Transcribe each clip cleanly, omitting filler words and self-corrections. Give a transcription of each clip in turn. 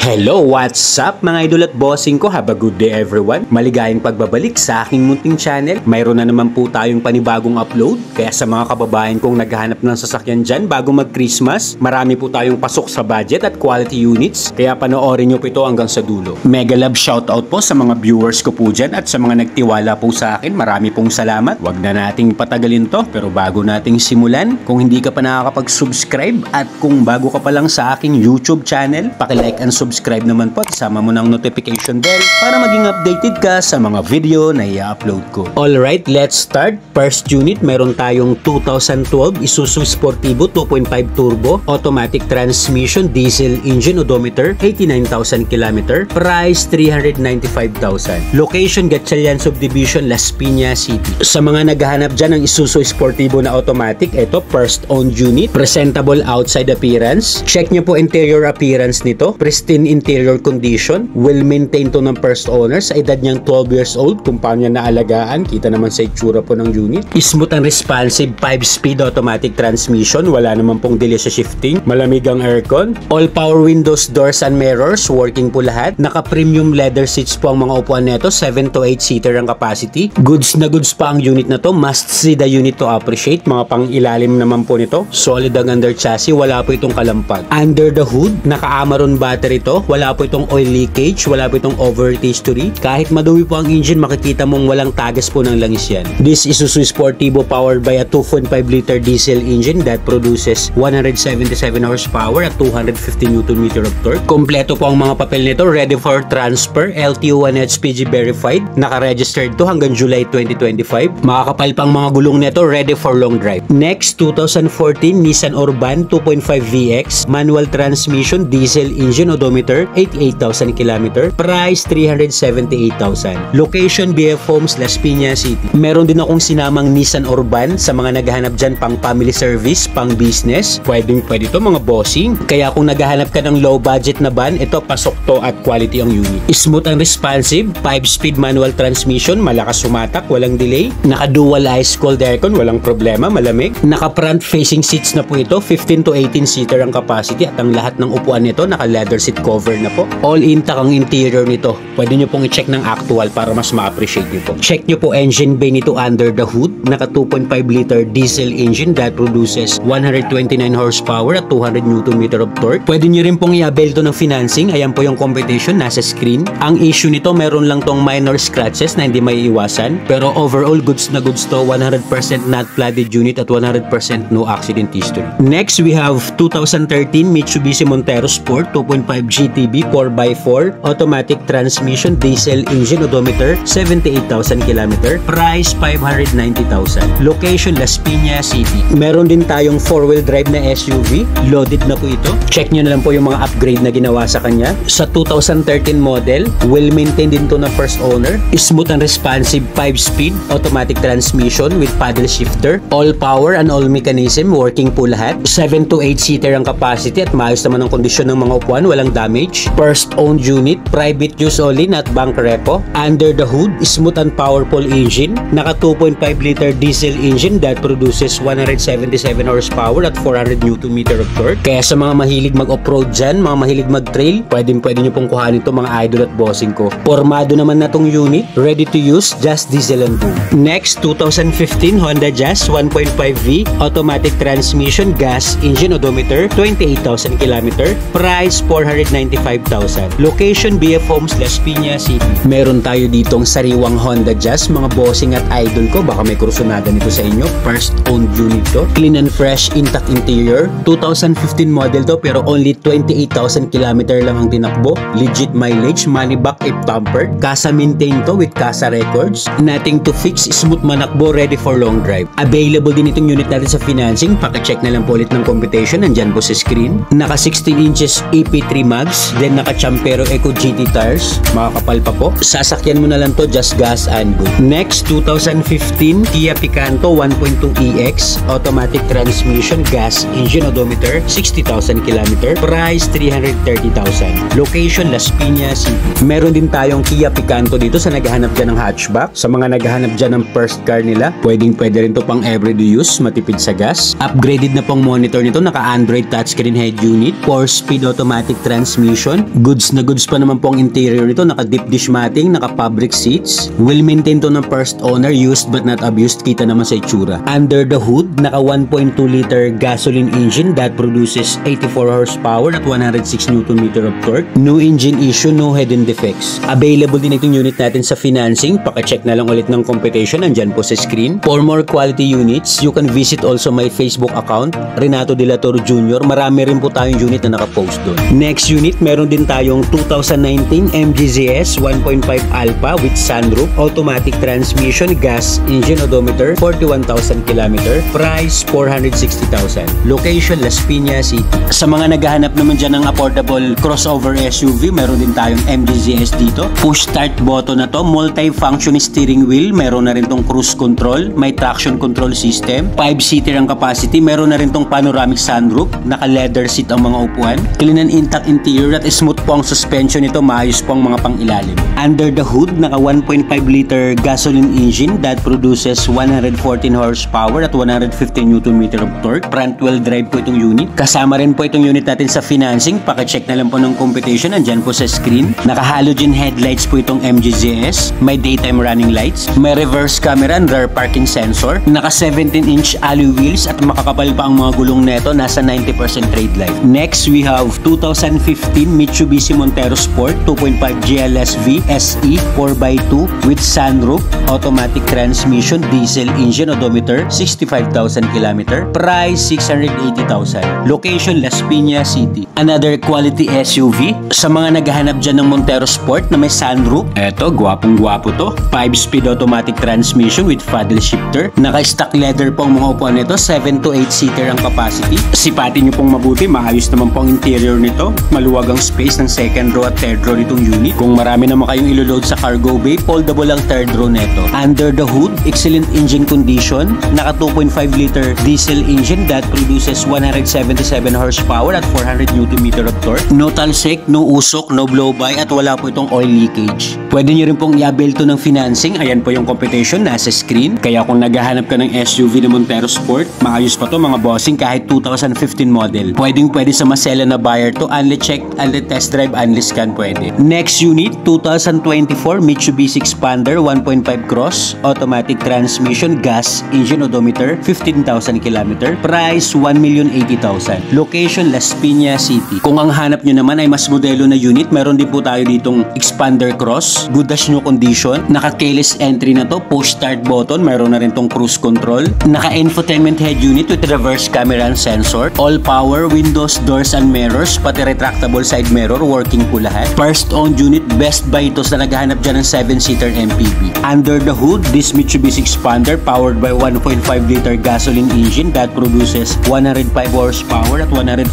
Hello, what's up mga idol at bossing ko? Have a good day everyone. Maligayang pagbabalik sa aking munting channel. Mayroon na naman po tayong panibagong upload. Kaya sa mga kababayan kong naghahanap ng sasakyan dyan bago mag-Christmas, marami po tayong pasok sa budget at quality units. Kaya panoorin nyo po ito hanggang sa dulo. Mega love shoutout po sa mga viewers ko po dyan at sa mga nagtiwala po sa akin. Marami pong salamat. Huwag na nating patagalin to. Pero bago nating simulan, kung hindi ka pa nakakapag-subscribe at kung bago ka pa lang sa aking YouTube channel, paki-like and subscribe naman po at isama mo ng notification bell para maging updated ka sa mga video na i-upload ko. Alright, let's start. First unit, meron tayong 2012 Isuzu Sportivo 2.5 Turbo, automatic transmission, diesel engine, odometer, 89,000 km, price 395,000. Location, Gatchalian Subdivision, Las Piñas City. Sa mga naghahanap dyan ng Isuzu Sportivo na automatic, ito, first owned unit, presentable outside appearance. Check nyo po interior appearance nito, pristine interior condition, well maintained to ng first owner. Sa edad niyang 12 years old, kung paano niya naalagaan, kita naman sa itsura po ng unit. Smooth and responsive 5-speed automatic transmission, wala naman pong delay sa shifting, malamig ang aircon, all power windows, doors and mirrors, working po lahat. Naka premium leather seats po ang mga upuan nito, 7 to 8 seater ang capacity. Goods na goods pa ang unit na to, must see the unit to appreciate. Mga pang ilalim naman po nito, solid ang under chassis, wala po itong kalampag. Under the hood, naka-Amaron battery to, wala po itong oil leakage, wala po itong overheat history. Kahit madumi po ang engine, makikita mong walang tagas po ng langis yan. This Isuzu Sportivo powered by a 2.5 liter diesel engine that produces 177 horsepower at 250 Nm of torque. Kompleto po ang mga papel nito, ready for transfer, LTO and HPG verified, naka-registered to hanggang July 2025. Makakapal pang mga gulong nito, ready for long drive. Next, 2014 Nissan Urban 2.5 VX, manual transmission, diesel engine, odometer, 88,000 km, price 378,000. Location, BF Homes, Las Piñas City. Meron din akong sinamang Nissan Urban sa mga naghahanap dyan pang family service, pang business. Pwede ito mga bossing. Kaya kung naghahanap ka ng low budget na van, ito pasok to at quality ang unit. Smooth and responsive, 5-speed manual transmission, malakas sumatak, walang delay. Naka dual ice cold aircon, walang problema, malamig. Naka front facing seats na po ito, 15 to 18 seater ang capacity at ang lahat ng upuan nito naka leather seat cover na po. All intact ang interior nito. Pwede nyo pong i-check ng actual para mas ma-appreciate nyo po. Check nyo po engine bay nito under the hood. Naka 2.5 liter diesel engine that produces 129 horsepower at 200 Nm of torque. Pwede nyo rin pong i-avail to ng financing. Ayan po yung competition, nasa screen. Ang issue nito, meron lang tong minor scratches na hindi may iwasan. Pero overall, goods na goods to. 100% not flooded unit at 100% no accident history. Next, we have 2013 Mitsubishi Montero Sport 2.5 GTB 4x4 automatic transmission, diesel engine, odometer, 78,000 km, price 590,000. Location, Las Piñas City. Meron din tayong 4-wheel drive na SUV, loaded na po ito. Check nyo na lang po yung mga upgrade na ginawa sa kanya. Sa 2013 model, well maintained din to na first owner, smooth and responsive 5-speed automatic transmission with paddle shifter, all power and all mechanism, working po lahat. 7 to 8 seater ang capacity at maayos naman ang kondisyon ng mga upuan, walang damage. First owned unit, private use only, not bank repo. Under the hood, smooth and powerful engine, naka 2.5 liter diesel engine that produces 177 horsepower at 400 Nm of torque. Kaya sa mga mahilig mag-off-road dyan, mga mahilig mag-trail, pwede nyo pong kuhanin ito mga idol at bossing ko. Formado naman na tong unit, ready to use, just diesel and boom. Next, 2015 Honda Jazz 1.5V automatic transmission, gas engine, odometer, 28,000 km, price 495,000. Location, BF Homes, Las Piñas City. Meron tayo ditong sariwang Honda Jazz, mga bossing at idol ko, baka may kursunada nito sa inyo. First owned unit to, clean and fresh, intact interior. 2015 model to pero only 28,000 km lang ang tinakbo. Legit mileage, money back if tampered. Kasa maintain to with Kasa records. Nothing to fix, smooth manakbo, ready for long drive. Available din itong unit natin sa financing. Paki-check na lang po ulit ng competition, nandyan po sa screen. Naka 16 inches EP3 mags, then naka Champero Eco GT tires, makakapal pa po. Sasakyan mo na lang to, just gas and go. Next, 2015 Kia Picanto 1.2 EX automatic transmission, gas engine, odometer, 60,000 km, price 330,000. Location, Las Piñas City. Meron din tayong Kia Picanto dito sa naghahanap dyan ng hatchback. Sa mga naghahanap dyan ng first car nila, pwede rin to pang everyday use, matipid sa gas. Upgraded na pong monitor nito, naka Android touchscreen head unit, 4-speed automatic transmission transmission. Goods na goods pa naman po ang interior nito. Naka deep dish matting, naka fabric seats. Well maintained to ng first owner, used but not abused. Kita naman sa itsura. Under the hood, naka 1.2 liter gasoline engine that produces 84 horsepower at 106 Nm of torque. No engine issue, no hidden defects. Available din itong unit natin sa financing. Paka-check na lang ulit ng computation. Andyan po sa screen. For more quality units, you can visit also my Facebook account, Renato De La Torre Jr. Marami rin po tayong unit na nakapost doon. Next unit, meron din tayong 2019 MGZS 1.5 Alpha with sunroof, automatic transmission, gas engine, odometer, 41,000 km. Price, 460,000. Location, Las Piñas City. Sa mga naghahanap naman dyan ng affordable crossover SUV, meron din tayong MGZS dito. Push start button na to, multi-function steering wheel, meron na rin tong cruise control, may traction control system, 5-seater ang capacity, meron na rin tong panoramic sunroof, naka-leather seat ang mga upuan, clean and intact interior at smooth po ang suspension nito, maayos po ang mga pang-ilalim. Under the hood, naka 1.5 liter gasoline engine that produces 114 horsepower at 115 Nm of torque. Front wheel drive po itong unit. Kasama rin po itong unit natin sa financing. Paka-check na lang po ng computation. Andyan po sa screen. Naka-halogen headlights po itong MGZS. May daytime running lights. May reverse camera and rear parking sensor. Naka 17-inch alloy wheels at makakapal pa ang mga gulong neto. Nasa 90% trade life. Next, we have 2015 Mitsubishi Montero Sport 2.5 GLSV SE 4x2 with sunroof, automatic transmission, diesel engine, odometer, 65,000 km. Price, 680,000. Location, Las Piñas City. Another quality SUV. Sa mga naghahanap dyan ng Montero Sport na may sunroof, eto, gwapong-gwapo to. 5-speed automatic transmission with paddle shifter. Naka-stock leather po ang mga upuan nito. 7 to 8-seater ang capacity. Sipatin nyo pong mabuti. Maayos naman po ang interior nito. Maluwag ang space ng second row at third row nitong unit. Kung marami naman kayong iloload sa cargo bay, foldable ang third row neto. Under the hood, excellent engine condition. Naka 2.5 liter diesel engine that produces 177 horsepower at 400 Nm of torque. No talsik, no usok, no blow-by at wala po itong oil leakage. Pwede nyo rin pong i-avail to ng financing. Ayan po yung computation nasa screen. Kaya kung naghahanap ka ng SUV na Montero Sport, maayos pa to mga bossing kahit 2015 model. Pwede sa masela na buyer to. Unli check, unli test drive, unli scan pwede. Next unit, 2024 Mitsubishi Expander 1.5 Cross, automatic transmission, gas engine, odometer, 15,000 km. Price, 1,080,000. Location, Las Piñas City. Kung ang hanap nyo naman ay mas modelo na unit, meron din po tayo ditong Expander Cross, good as new condition. Naka-keyless entry na to, push start button, meron na rin tong cruise control. Naka-infotainment head unit with reverse camera and sensor. All power, windows, doors and mirrors, pati retractable side mirror, working po lahat. First owned unit, best buy ito sa naghahanap dyan ng 7-seater MPV. Under the hood, this Mitsubishi Expander powered by 1.5 liter gasoline engine that produces 105 horsepower at 141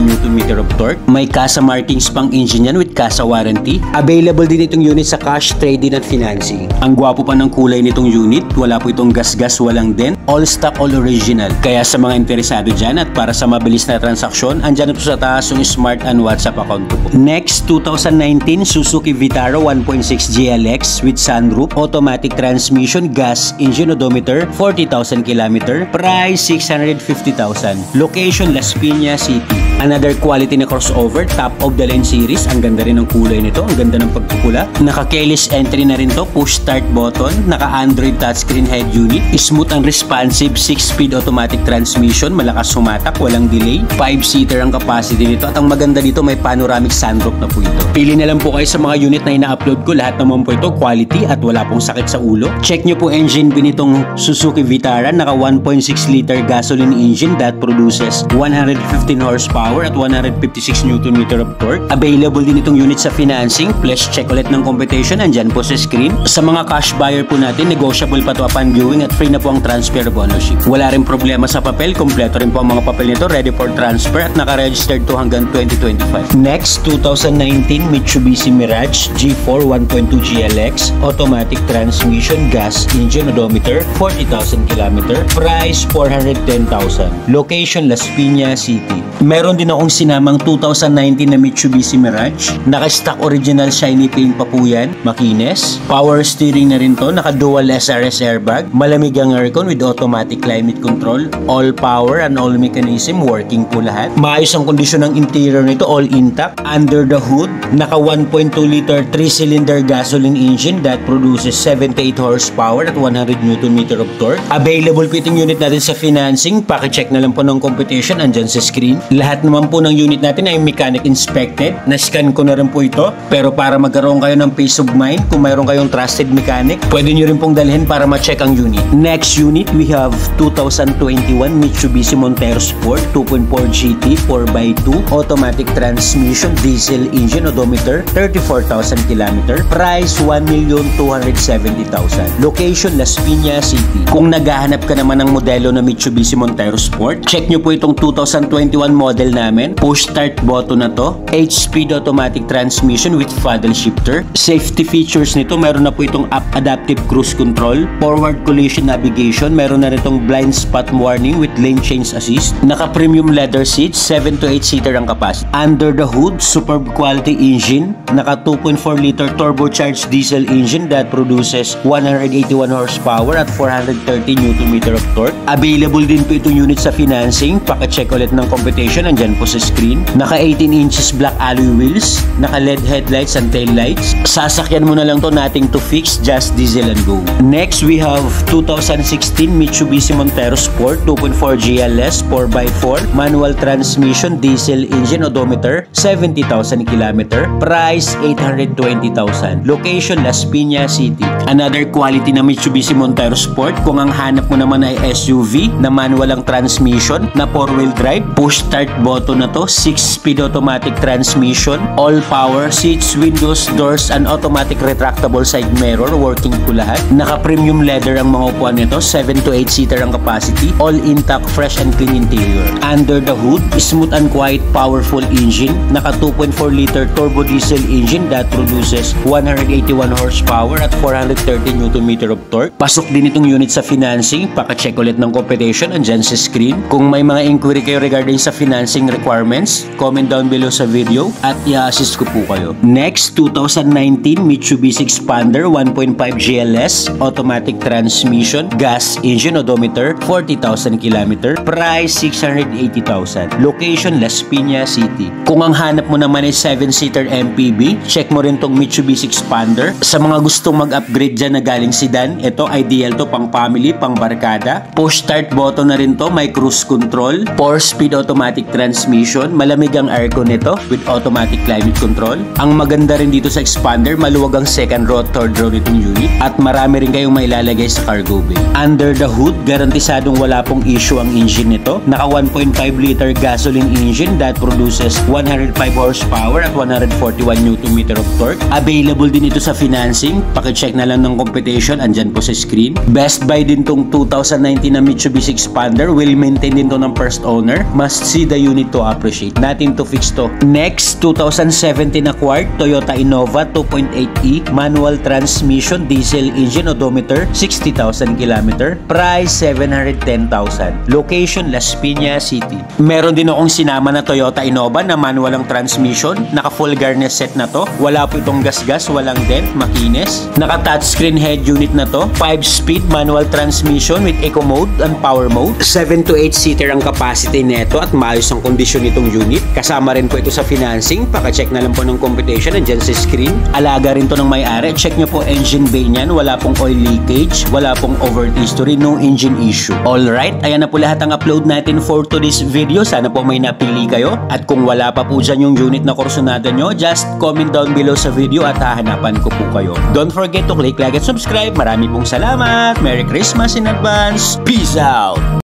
Nm of torque. May CASA markings pang engine yan with CASA warranty. Available din itong unit sa cash, trade-in at financing. Ang gwapo pa ng kulay nitong unit. Wala po itong gas-gas, walang dent. All stock, all original. Kaya sa mga interesado dyan at para sa mabilis na transaksyon, andyan na po sa taas yung smart and WhatsApp account ko po. Next, 2019 Suzuki Vitara 1.6 GLX with sunroof, automatic transmission, gas engine, odometer, 40,000 km. Price, 650,000. Location, Las Piñas City. Another quality na crossover, top of the line series. Ang ganda rin ng kulay nito, ang ganda ng pagpupula. Naka-keyless entry na rin to, push start button, naka-Android touchscreen head unit, smooth and responsive 6-speed automatic transmission, malakas sumatak, walang delay. 5-seater ang capacity nito at ang maganda dito may panoramic sunroof na po ito. Pili na lang po kayo sa mga unit na ina-upload ko, lahat naman po ito quality at wala pong sakit sa ulo. Check nyo po engine bin itong Suzuki Vitara, naka 1.6 liter gasoline engine that produces 115 horsepower at 156 Nm of torque. Available din itong unit sa financing. Please check ulit ng computation, andyan po sa screen. Sa mga cash buyer po natin, negotiable pa to upon viewing at free na po ang transfer of ownership. Wala rin problema sa papel, kompleto rin po ang mga papel nito, ready for transfer at naka-registered to hanggang 2025. Next, 2019 Mitsubishi Mirage G4 1.2 GLX, automatic transmission, gas engine, odometer, 40,000 km. Price, 410,000. Location, Las Piñas City. Meron Meron din akong sinamang 2019 na Mitsubishi Mirage. Naka-stock original shiny paint pa po yan. Makinis. Power steering na rin to. Naka-dual SRS airbag. Malamig ang aircon with automatic climate control. All power and all mechanism working po lahat. Maayos ang kondisyon ng interior nito. All intact. Under the hood, naka 1.2 liter 3-cylinder gasoline engine that produces 78 horsepower at 100 Nm of torque. Available po itong unit natin sa financing. Paki-check na lang po ng competition. Andyan sa screen. Lahat naman po ng unit natin ay mechanic inspected. Na-scan ko na rin po ito. Pero para magkaroon kayo ng peace of mind, kung mayroon kayong trusted mechanic, pwede nyo rin pong dalhin para ma-check ang unit. Next unit, we have 2021 Mitsubishi Montero Sport 2.4 GT 4x2 automatic transmission diesel engine odometer 34,000 km. Price 1,270,000. Location Las Piñas City. Kung naghahanap ka naman ng modelo na Mitsubishi Montero Sport, check nyo po itong 2021 model namin. Push start button na to. 8-speed automatic transmission with paddle shifter. Safety features nito, meron na po itong app adaptive cruise control, forward collision navigation, meron na rin itong blind spot warning with lane change assist. Naka premium leather seats, 7 to 8 seater ang capacity. Under the hood, superb quality engine. Naka 2.4 liter turbocharged diesel engine that produces 181 horsepower at 430 Nm of torque. Available din po itong unit sa financing. Paka-check ulit ng competition, andyan po sa screen. Naka 18 inches black alloy wheels, naka LED headlights and tail lights. Sasakyan mo na lang to, nating to fix, just diesel and go. Next, we have 2016 Mitsubishi Montero Sport 2.4 GLS 4x4 manual transmission diesel engine odometer 70,000 km. Price 820,000. Location Las Piñas City. Another quality na Mitsubishi Montero Sport. Kung ang hanap mo naman ay SUV na manual ang transmission na 4-wheel drive, push start button na to, 6-speed automatic transmission, all power, seats, windows, doors, and automatic retractable side mirror, working po lahat. Naka premium leather ang mga upuan nito, 7 to 8 seater ang capacity, all intact, fresh and clean interior. Under the hood, smooth and quiet powerful engine, naka 2.4 liter turbo diesel engine that produces 181 horsepower at 430 Nm of torque. Pasok din itong unit sa financing. Paka-check ulit ng competition, andyan sa screen. Kung may mga inquiry kayo regarding sa financing requirements, comment down below sa video at i-assist ko po kayo. Next, 2019 Mitsubishi Expander 1.5 GLS automatic transmission gas engine odometer 40,000 km. Price 680,000. Location Las Piñas City. Kung ang hanap mo naman ay 7-seater MPV, check mo rin tong Mitsubishi Expander. Sa mga gustong mag-upgrade dyan na galing sedan, ito ideal to pang family, pang barkada. Push start button na rin to, may cruise control, 4-speed automatic transmission, malamig ang aircon nito with automatic climate control. Ang maganda rin dito sa Expander, maluwag ang second row, third row nitong unit at marami rin kayong mailalagay sa cargo bay. Under the hood, garantisadong wala pong issue ang engine nito. Naka 1.5 liter gasoline engine that produces 105 horsepower at 141 Nm of torque. Available din ito sa financing. Paki-check na lang ng competition, andyan po sa screen. Best buy din tong 2019 na Mitsubishi Expander. Will maintain din to ng first owner. Must see the unit to appreciate. Natin to fix to. Next, 2017 acquired Toyota Innova 2.8e manual transmission diesel engine odometer 60,000 km. Price 710,000. Location Las Piñas City. Meron din akong sinama na Toyota Innova na manual ang transmission. Naka full garnish set na to. Wala po itong gas-gas, walang dent, makinis. Naka touchscreen head unit na to. 5-speed manual transmission with eco mode and power mode. 7 to 8 seater ang capacity nito at maayos ang kondisyon nitong unit. Kasama rin po ito sa financing. Paka-check na lang po ng competition, andyan sa screen. Alaga rin to ng may-ari. Check nyo po engine bay niyan. Wala pong oil leakage, wala pong overheat history, no engine issue. Alright, ayan na po lahat ang upload natin for today's video. Sana po may napili kayo. At kung wala pa po dyan yung unit na kursunada nyo, just comment down below sa video at hahanapan ko po kayo. Don't forget to click like and subscribe. Marami pong salamat. Merry Christmas in advance. Peace out!